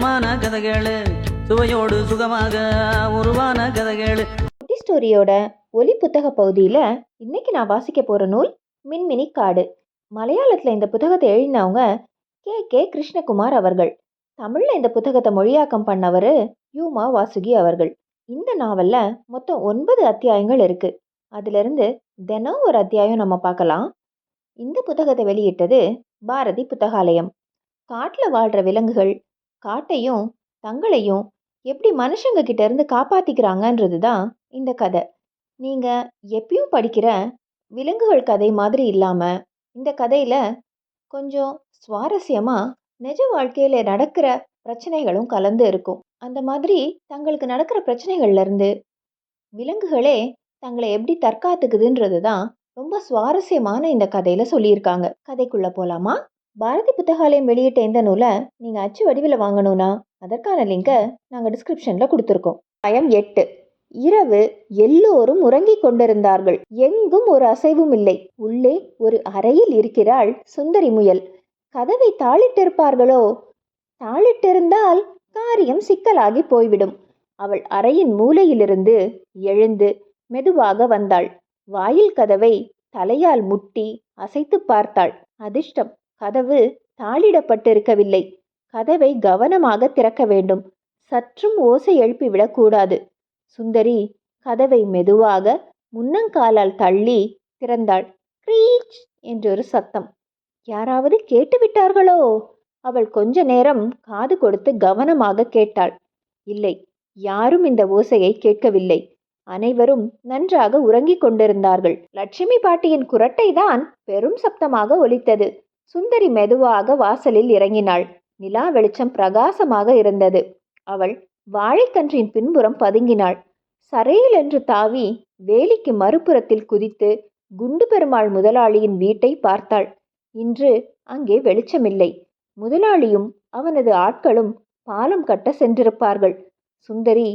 நயமான கதைகளு சுவையோடு சுகமாக உருவான கதைகளு. குட்டி ஸ்டோரியோட ஒலி புத்தக பகுதியில் இன்னைக்கு நான் வாசிக்க போகிற நூல் மின்மினி காடு. மலையாளத்தில் இந்த புத்தகத்தை எழுதினவங்க கே கிருஷ்ணகுமார் அவர்கள். தமிழில் இந்த புத்தகத்தை மொழியாக்கம் பண்ணவர் யூமா வாசுகி அவர்கள். இந்த நாவலில் மொத்தம் 9 அத்தியாயங்கள் இருக்குது. அதிலிருந்து தினம் ஒரு அத்தியாயம் நம்ம பார்க்கலாம். இந்த புத்தகத்தை வெளியிட்டது பாரதி புத்தகாலயம். காட்டில் வாழ்கிற விலங்குகள் காட்டையும் தங்களையும் எப்படி மனுஷங்க கிட்ட இருந்து காப்பாற்றிக்கிறாங்கன்றது தான் இந்த கதை. நீங்கள் எப்பயும் படிக்கிற விலங்குகள் கதை மாதிரி இல்லாமல் இந்த கதையில் கொஞ்சம் சுவாரஸ்யமாக நிஜ வாழ்க்கையில் நடக்கிற பிரச்சனைகளும் கலந்து இருக்கும். அந்த மாதிரி தங்களுக்கு நடக்கிற பிரச்சனைகள்லேருந்து விலங்குகளே தங்களை எப்படி தற்காத்துக்குதுன்றது தான் ரொம்ப சுவாரஸ்யமான இந்த கதையில் சொல்லியிருக்காங்க. கதைக்குள்ளே போகலாமா? பாரதி புத்தகாலயம் வெளியிட்ட இந்த நூலை நீங்கள் அச்சு வடிவில் வாங்கணும்னா அதற்கான லிங்கை நாங்கள் டிஸ்கிரிப்ஷனில் கொடுத்துருக்கோம். அத்தியாயம் 8. இரவு எல்லோரும் உறங்கிக் கொண்டிருந்தார்கள். எங்கும் ஒரு அசைவும் இல்லை. உள்ளே ஒரு அறையில் இருக்கிறாள் சுந்தரி முயல். கதவை தாளிட்டிருப்பார்களோ? தாளிட்டிருந்தால் காரியம் சிக்கலாகி போய்விடும். அவள் அறையின் மூலையிலிருந்து எழுந்து மெதுவாக வந்தாள். வாயில் கதவை தலையால் முட்டி அசைத்து பார்த்தாள். அதிர்ஷ்டம், கதவு தாளிடப்பட்டிருக்கவில்லை. கதவை கவனமாக திறக்க வேண்டும். சற்றும் ஓசை எழுப்பிவிடக்கூடாது. சுந்தரி கதவை மெதுவாக முன்னங்காலால் தள்ளி திறந்தாள். க்ரீச் என்றொரு சத்தம். யாராவது கேட்டுவிட்டார்களோ? அவள் கொஞ்ச நேரம் காது கொடுத்து கவனமாக கேட்டாள். இல்லை, யாரும் இந்த ஓசையை கேட்கவில்லை. அனைவரும் நன்றாக உறங்கிக் கொண்டிருந்தார்கள். லட்சுமி பாட்டியின் குரட்டை தான் பெரும் சப்தமாக ஒலித்தது. சுந்தரி மெதுவாக வாசலில் இறங்கினாள். நிலா வெளிச்சம் பிரகாசமாக இருந்தது. அவள் வாழைக்கன்றின் பின்புறம் பதுங்கினாள். சரையில் என்று தாவி வேலிக்கு மறுபுறத்தில் குதித்து குண்டு பெருமாள் முதலாளியின் வீட்டை பார்த்தாள். இன்று அங்கே வெளிச்சமில்லை. முதலாளியும் அவனது ஆட்களும் பாலம் கட்ட சென்றிருப்பார்கள். சுந்தரி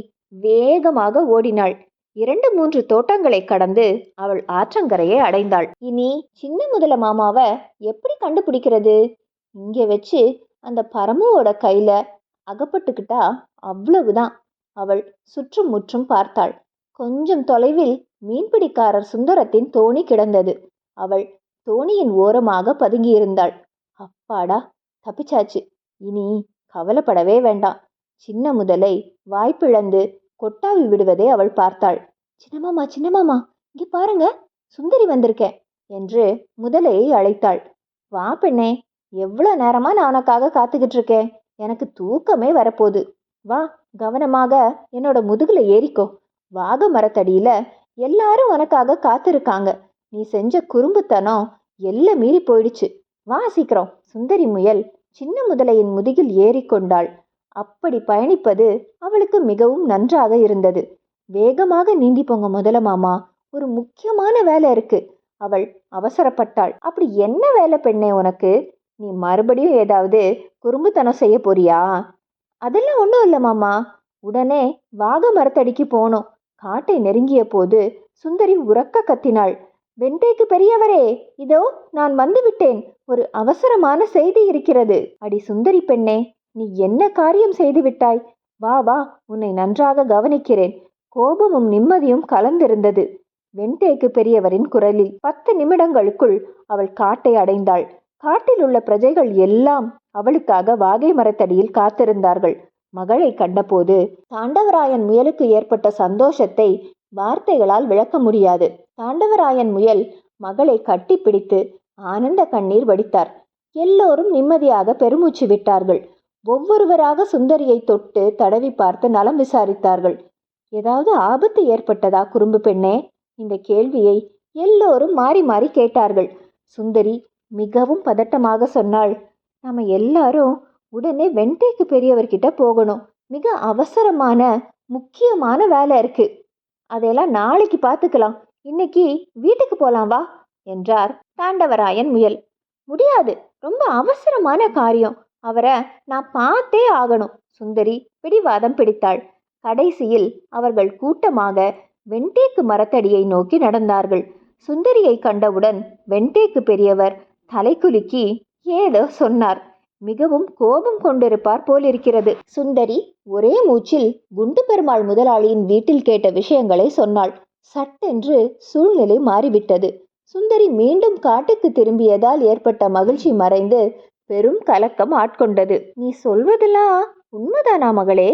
வேகமாக ஓடினாள். 2-3 தோட்டங்களை கடந்து அவள் ஆற்றங்கரையை அடைந்தாள். இனி சின்ன முதல மாமாவை எப்படி கண்டுபிடிக்கிறது? இங்கே வச்சு அந்த பரமுவோட கையில அகப்பட்டுக்கிட்டா அவ்வளவுதான். அவள் சுற்றும் முற்றும் பார்த்தாள். கொஞ்சம் தொலைவில் மீன்பிடிக்காரர் சுந்தரத்தின் தோணி கிடந்தது. அவள் தோணியின் ஓரமாக பதுங்கியிருந்தாள். அப்பாடா, தப்பிச்சாச்சு. இனி கவலைப்படவே வேண்டாம். சின்ன முதலை வாய்ப்பிழந்து கொட்டாவி விடுவதை அவள் பார்த்தாள். சின்னமாமா, சின்னமாமா, இங்கே பாருங்க, சுந்தரி வந்திருக்கேன் என்று முதலையை அழைத்தாள். வா பெண்ணே, எவ்வளோ நேரமா நான் உனக்காக காத்துக்கிட்டு இருக்கேன். எனக்கு தூக்கமே வரப்போகுது. வா, கவனமாக என்னோட முதுகுல ஏறிக்கோ. வாக மரத்தடியில எல்லாரும் உனக்காக காத்திருக்காங்க. நீ செஞ்ச குறும்புத்தனம் எல்லாம் மீறி போயிடுச்சு. வா சீக்கிரம். சுந்தரி முயல் சின்ன முதலையின் முதுகில் ஏறிக்கொண்டாள். அப்படி பயணிப்பது அவளுக்கு மிகவும் நன்றாக இருந்தது. வேகமாக நீந்தி போங்க முதல மாமா, ஒரு முக்கியமான வேலை இருக்கு. அவள் அவசரப்பட்டாள். அப்படி என்ன வேலை பெண்ணே உனக்கு? நீ மறுபடியும் ஏதாவது குறும்புத்தனம் செய்ய போறியா? அதெல்லாம் ஒன்றும் இல்லை மாமா. உடனே வாக மரத்தடிக்கு போனோம். காட்டை நெருங்கிய போது சுந்தரி உரக்க கத்தினாள். வெண்டைக்கு பெரியவரே, இதோ நான் வந்து விட்டேன். ஒரு அவசரமான செய்தி இருக்கிறது. அடி சுந்தரி பெண்ணே, நீ என்ன காரியம் செய்து விட்டாய்? வா வா, உன்னை நன்றாக கவனிக்கிறேன். கோபமும் நிம்மதியும் கலந்திருந்தது வெண்தேக்கு பெரியவரின் குரலில். 10 நிமிடங்களுக்குள் அவள் காட்டை அடைந்தாள். காட்டில் உள்ள பிரஜைகள் எல்லாம் அவளுக்காக வாகை மரத்தடியில் காத்திருந்தார்கள். மகளை கண்டபோது தாண்டவராயன் முயலுக்கு ஏற்பட்ட சந்தோஷத்தை வார்த்தைகளால் விளக்க முடியாது. தாண்டவராயன் முயல் மகளை கட்டி பிடித்து ஆனந்த கண்ணீர் வடித்தார். எல்லோரும் நிம்மதியாக பெருமூச்சு விட்டார்கள். ஒவ்வொருவராக சுந்தரியை தொட்டு தடவி பார்த்து நலம் விசாரித்தார்கள். ஏதாவது ஆபத்து ஏற்பட்டதா குறும்பு பெண்ணே? இந்த கேள்வியை எல்லோரும் மாறி மாறி கேட்டார்கள். சுந்தரி மிகவும் பதட்டமாக சொன்னாள். நம்ம எல்லாரும் உடனே வெண்டைக்கு பெரியவர்கிட்ட போகணும். மிக அவசரமான முக்கியமான வேலை இருக்கு. அதையெல்லாம் நாளைக்கு பார்த்துக்கலாம். இன்னைக்கு வீட்டுக்கு போலாம் வா என்றார் தாண்டவராயன் முயல். முடியாது, ரொம்ப அவசரமான காரியம். அவரை நான் பார்த்தே ஆகணும். சுந்தரி பிடிவாதம் பிடித்தாள். கடைசியில் அவர்கள் கூட்டமாக வெண்தேக்கு மரத்தடியை நோக்கி நடந்தார்கள். சுந்தரியை கண்டவுடன் வெண்தேக்கு பெரியவர் தலை குலுக்கி ஏதோ சொன்னார். மிகவும் கோபம் கொண்டிருப்பார் போலிருக்கிறது. சுந்தரி ஒரே மூச்சில் குண்டு பெருமாள் முதலாளியின் வீட்டில் கேட்ட விஷயங்களை சொன்னாள். சட்டென்று சூழ்நிலை மாறிவிட்டது. சுந்தரி மீண்டும் காட்டுக்கு திரும்பியதால் ஏற்பட்ட மகிழ்ச்சி மறைந்து பெரும் கலக்கம் ஆட்கொண்டது. நீ சொல்வதெல்லாம் உண்மைதானா மகளே?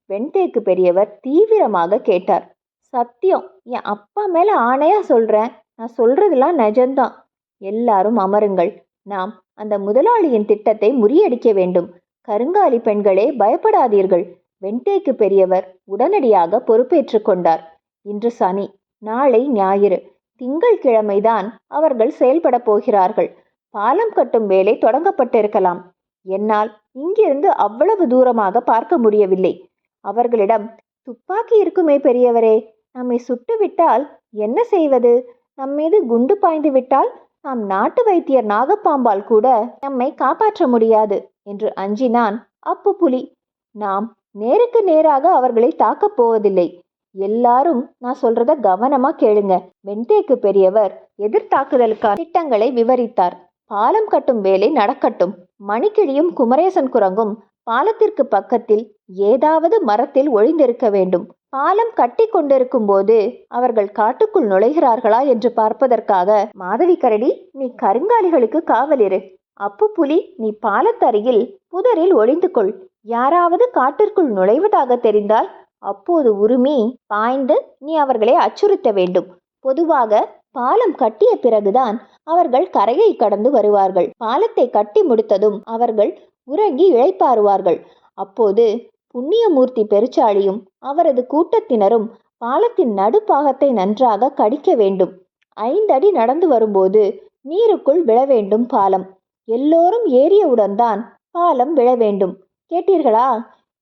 வெண்தேக்கு பெரியவர் தீவிரமாக கேட்டார். சத்தியம், என் அப்பா மேல ஆணையா சொல்றேன், நான் சொல்றதெல்லாம் நிஜம்தான். எல்லாரும் அமருங்கள். நாம் அந்த முதலாளியின் திட்டத்தை முறியடிக்க வேண்டும். கருங்காலி பெண்களே, பயப்படாதீர்கள். வெண்தேக்கு பெரியவர் உடனடியாக பொறுப்பேற்று கொண்டார். இன்று சனி, நாளை ஞாயிறு, திங்கள்கிழமைதான் அவர்கள் செயல்பட போகிறார்கள். பாலம் கட்டும் வேலை தொடங்கப்பட்டிருக்கலாம். என்னால் இங்கிருந்து அவ்வளவு தூரமாக பார்க்க முடியவில்லை. அவர்களிடம் துப்பாக்கி இருக்குமே பெரியவரே, நம்மை சுட்டு விட்டால் என்ன செய்வது? நம்மீது குண்டு பாய்ந்து விட்டால் நாம் நாட்டு வைத்தியர் நாகப்பாம்பால் கூட நம்மை காப்பாற்ற முடியாது என்று அஞ்சினான் அப்பு புலி. நாம் நேருக்கு நேராக அவர்களை தாக்கப் போவதில்லை. எல்லாரும் நான் சொல்றத கவனமா கேளுங்க. வெண்தேக்கு பெரியவர் எதிர்த்தாக்குதலுக்கான திட்டங்களை விவரித்தார். பாலம் கட்டும் வேலை நடக்கட்டும். மணிக்கிழியும் குமரேசன் குரங்கும் பாலத்திற்கு பக்கத்தில் ஏதாவது மரத்தில் ஒளிந்திருக்க வேண்டும். பாலம் கட்டி கொண்டிருக்கும் போது அவர்கள் காட்டுக்குள் நுழைகிறார்களா என்று பார்ப்பதற்காக மாதவி கரடி, நீ கருங்காலிகளுக்கு காவலிரு. அப்பு புலி, நீ பாலத்தருகில் புதரில் ஒளிந்து கொள். யாராவது காட்டிற்குள் நுழைவதாக தெரிந்தால் அப்போது உருமி பாய்ந்து நீ அவர்களை அச்சுறுத்த வேண்டும். பொதுவாக பாலம் கட்டிய பிறகுதான் அவர்கள் கரையை கடந்து வருவார்கள். பாலத்தை கட்டி முடித்ததும் அவர்கள் உறங்கி இளைப்பாறுவார்கள். அப்போது புண்ணியமூர்த்தி பெருச்சாளியும் அவரது கூட்டத்தினரும் பாலத்தின் நடுப்பாகத்தை நன்றாக கடிக்க வேண்டும். 5 அடி நடந்து வரும்போது நீருக்குள் விழ வேண்டும் பாலம். எல்லோரும் ஏறியவுடன் தான் பாலம் விழ வேண்டும். கேட்டீர்களா?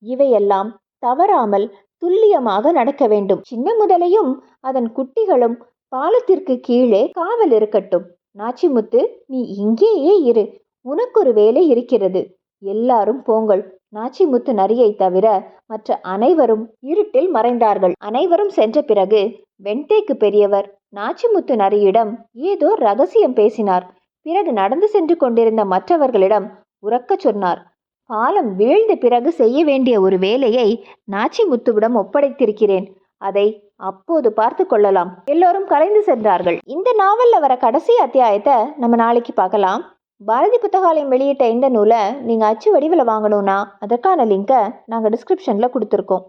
இவையெல்லாம் தவறாமல் துல்லியமாக நடக்க வேண்டும். சின்ன முதலையும் அதன் குட்டிகளும் பாலத்திற்கு கீழே காவல் இருக்கட்டும். நாச்சிமுத்து, நீ இங்கேயே இரு. உனக்கொரு வேலை இருக்கிறது. எல்லாரும் போங்கள். நாச்சிமுத்து நரியை தவிர மற்ற அனைவரும் இருட்டில் மறைந்தார்கள். அனைவரும் சென்ற பிறகு வெண்தேக்கு பெரியவர் நாச்சிமுத்து நரியிடம் ஏதோ ரகசியம் பேசினார். பிறகு நடந்து சென்று கொண்டிருந்த மற்றவர்களிடம் உரக்க சொன்னார். பாலம் வீழ்ந்த பிறகு செய்ய வேண்டிய ஒரு வேலையை நாச்சிமுத்துவிடம் ஒப்படைத்திருக்கிறேன். அதை அப்போது பார்த்து கொள்ளலாம். எல்லோரும் கலைந்து சென்றார்கள். இந்த நாவல்ல வர கடைசி அத்தியாயத்தை நம்ம நாளைக்கு பார்க்கலாம். பாரதி புத்தகாலயம் வெளியிட்ட இந்த நூலை நீங்கள் அச்சு வடிவில் வாங்கணும்னா அதற்கான லிங்கை நாங்கள் டிஸ்கிரிப்ஷனில் கொடுத்துருக்கோம்.